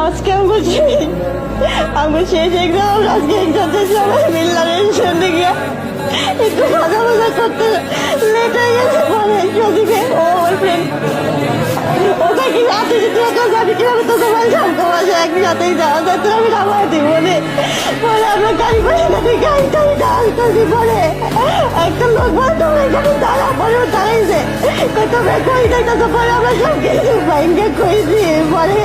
আজকে আমি শেষ এক্সাম আজকে এক্সামে সবাই মিললাম একসঙ্গে গিয়ে একটু মজা মজা করতে লেট হয়ে গেছে পরে সদিকে ও আমার ফ্রেন্ড ওটা কি রাতে যদি আমি কিভাবে তোকে বলছিলাম তোমার একসাথেই যাওয়া যায় তো আমি নামাই দিই বলে পরে আমরা গাড়ি করে গাড়ি আসতেছি পরে একটা লোক বলে তোমরা এখানে দাঁড়া পরে ও দাঁড়াইছে তোমরা কই যাইতেছো পরে আমরা সব কিছু বাইন্ডে করেছি পরে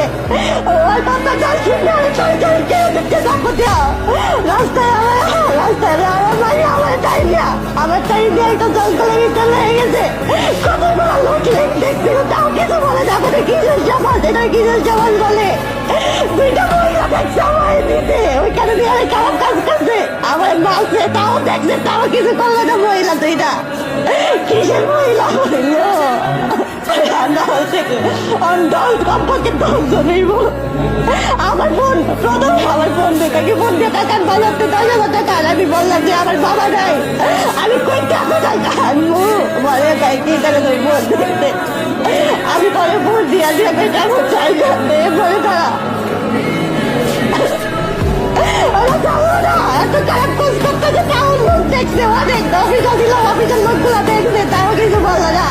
ওর কথা চাল শুনে আমি চলে চলে কেউ দেখতে থাকবো রাস্তায় আমার বাড়ি আমার টাইম একটা জঙ্গলের ভিতরে লেগে গেছে কতগুলো লোক দেখছিল তাও কিছু বলে না মানে কিসের সমাজ এটা কিসের সমাজ বলে দুইটা মহিলা দেখছে আমার দিতে ওইখানে দিয়ে খারাপ কাজ করছে আমার মাসে তাও দেখছে তাও কিছু করলো না মহিলা দুইটা কিসের মহিলা হইলো আমার বোন প্রথম আমার বোন বেকাকে ফোন দিয়ে টাকার বাজাতে 10,000 টাকা আমি বললাম যে আমার বাবা নাই আমি কই টাকা টাকা আনবো বলে তাই কি টাকা তোর বোন দেখতে আমি পরে ফোন দিয়া দিয়ে কেমন চাই বলে তারা এত খারাপ কাজ করতে কেমন লোক দেখছে অনেক অফিসার দিলাম অফিসের লোকগুলো দেখছে তাও কিছু বললো না